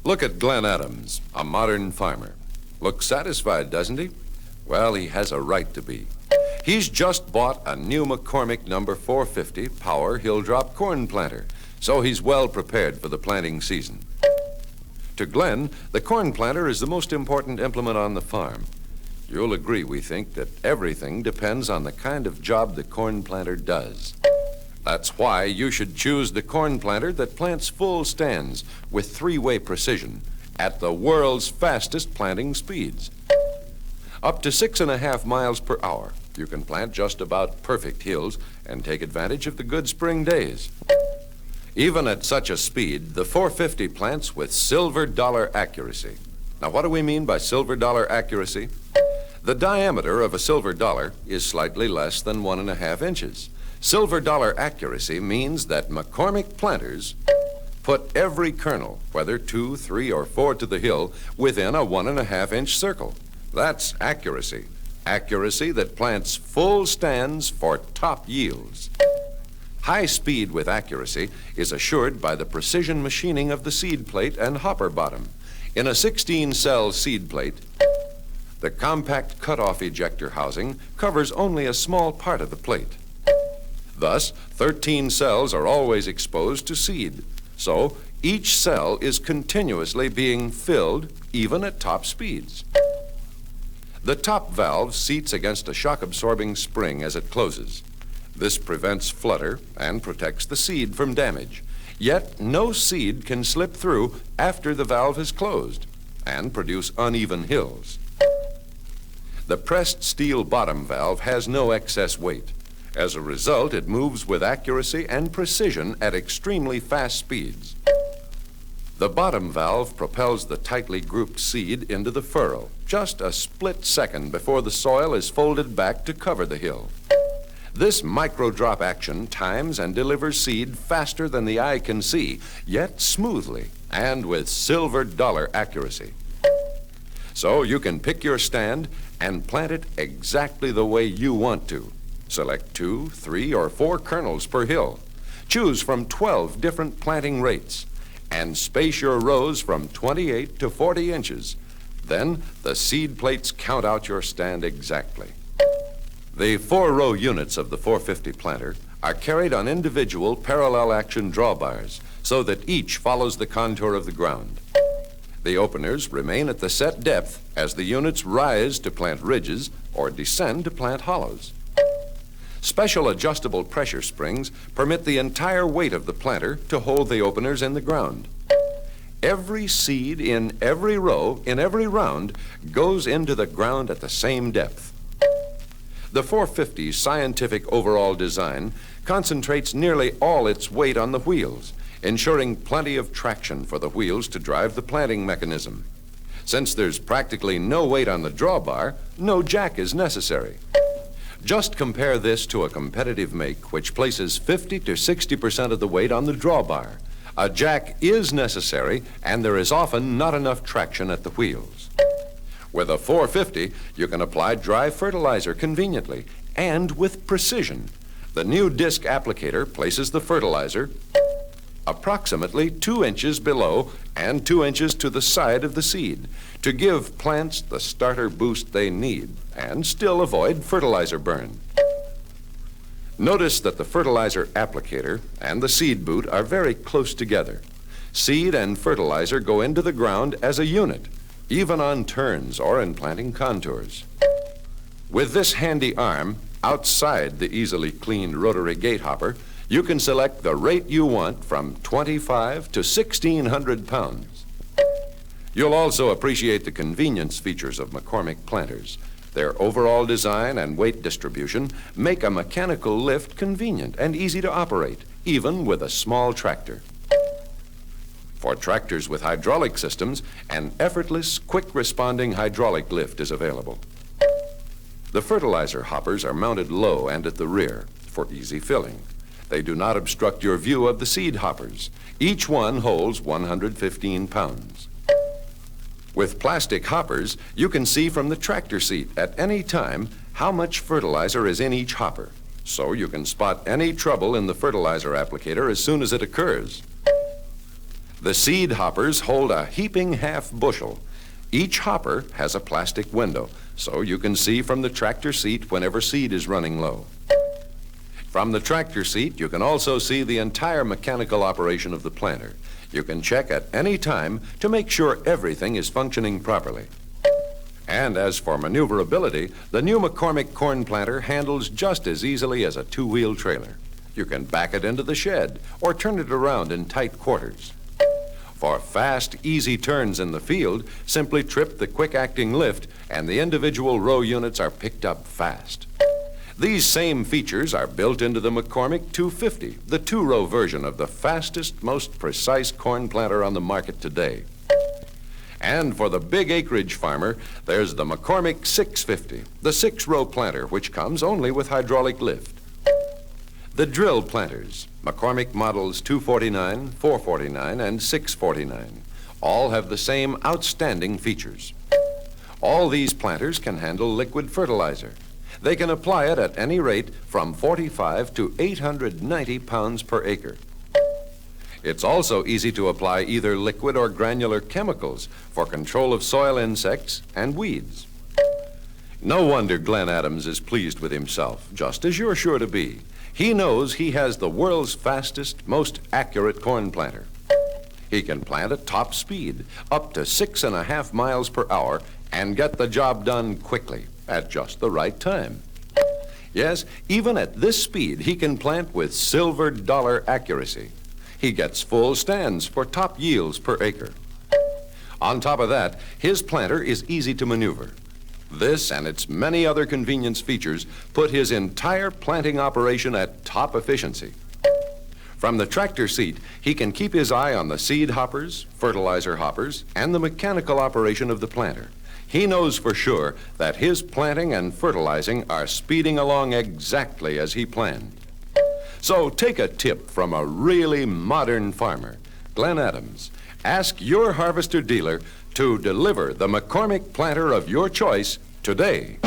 Look at Glenn Adams, a modern farmer. Looks satisfied, doesn't he? Well, he has a right to be. He's just bought a new McCormick number 450 Power Hill Drop corn planter, so he's well prepared for the planting season. To Glenn, the corn planter is the most important implement on the farm. You'll agree, we think, that everything depends on the kind of job the corn planter does. That's why you should choose the corn planter that plants full stands with three-way precision at the world's fastest planting speeds. Up to 6.5 miles per hour, you can plant just about perfect hills and take advantage of the good spring days. Even at such a speed, the 450 plants with silver dollar accuracy. Now, what do we mean by silver dollar accuracy? The diameter of a silver dollar is slightly less than 1.5 inches. Silver dollar accuracy means that McCormick planters put every kernel, whether 2, 3, or 4 to the hill, within a 1.5-inch circle. That's accuracy. Accuracy that plants full stands for top yields. High speed with accuracy is assured by the precision machining of the seed plate and hopper bottom. In a 16-cell seed plate, the compact cutoff ejector housing covers only a small part of the plate. Thus, 13 cells are always exposed to seed, so each cell is continuously being filled, even at top speeds. The top valve seats against a shock-absorbing spring as it closes. This prevents flutter and protects the seed from damage. Yet, no seed can slip through after the valve is closed and produce uneven hills. The pressed steel bottom valve has no excess weight. As a result, it moves with accuracy and precision at extremely fast speeds. The bottom valve propels the tightly grouped seed into the furrow, just a split second before the soil is folded back to cover the hill. This micro-drop action times and delivers seed faster than the eye can see, yet smoothly and with silver dollar accuracy. So you can pick your stand and plant it exactly the way you want to. Select 2, 3, or 4 kernels per hill. Choose from 12 different planting rates and space your rows from 28 to 40 inches. Then the seed plates count out your stand exactly. The 4-row units of the 450 planter are carried on individual parallel action drawbars so that each follows the contour of the ground. The openers remain at the set depth as the units rise to plant ridges or descend to plant hollows. Special adjustable pressure springs permit the entire weight of the planter to hold the openers in the ground. Every seed in every row, in every round, goes into the ground at the same depth. The 450's scientific overall design concentrates nearly all its weight on the wheels, ensuring plenty of traction for the wheels to drive the planting mechanism. Since there's practically no weight on the drawbar, no jack is necessary. Just compare this to a competitive make which places 50 to 60% of the weight on the drawbar. A jack is necessary, and there is often not enough traction at the wheels. With a 450, you can apply dry fertilizer conveniently and with precision. The new disc applicator places the fertilizer approximately 2 inches below and 2 inches to the side of the seed to give plants the starter boost they need and still avoid fertilizer burn. Notice that the fertilizer applicator and the seed boot are very close together. Seed and fertilizer go into the ground as a unit, even on turns or in planting contours. With this handy arm outside the easily cleaned rotary gate hopper, you can select the rate you want from 25 to 1,600 pounds. You'll also appreciate the convenience features of McCormick planters. Their overall design and weight distribution make a mechanical lift convenient and easy to operate, even with a small tractor. For tractors with hydraulic systems, an effortless, quick-responding hydraulic lift is available. The fertilizer hoppers are mounted low and at the rear for easy filling. They do not obstruct your view of the seed hoppers. Each one holds 115 pounds. With plastic hoppers, you can see from the tractor seat at any time how much fertilizer is in each hopper, so you can spot any trouble in the fertilizer applicator as soon as it occurs. The seed hoppers hold a heaping half bushel. Each hopper has a plastic window, so you can see from the tractor seat whenever seed is running low. From the tractor seat, you can also see the entire mechanical operation of the planter. You can check at any time to make sure everything is functioning properly. And as for maneuverability, the new McCormick corn planter handles just as easily as a two-wheel trailer. You can back it into the shed or turn it around in tight quarters. For fast, easy turns in the field, simply trip the quick-acting lift and the individual row units are picked up fast. These same features are built into the McCormick 250, the two-row version of the fastest, most precise corn planter on the market today. And for the big acreage farmer, there's the McCormick 650, the six-row planter, which comes only with hydraulic lift. The drill planters, McCormick models 249, 449, and 649, all have the same outstanding features. All these planters can handle liquid fertilizer. They can apply it at any rate from 45 to 890 pounds per acre. It's also easy to apply either liquid or granular chemicals for control of soil insects and weeds. No wonder Glenn Adams is pleased with himself, just as you're sure to be. He knows he has the world's fastest, most accurate corn planter. He can plant at top speed, up to 6.5 miles per hour, and get the job done quickly, at just the right time. Yes, even at this speed, he can plant with silver dollar accuracy. He gets full stands for top yields per acre. On top of that, his planter is easy to maneuver. This and its many other convenience features put his entire planting operation at top efficiency. From the tractor seat, he can keep his eye on the seed hoppers, fertilizer hoppers, and the mechanical operation of the planter. He knows for sure that his planting and fertilizing are speeding along exactly as he planned. So take a tip from a really modern farmer, Glenn Adams. Ask your harvester dealer to deliver the McCormick planter of your choice today.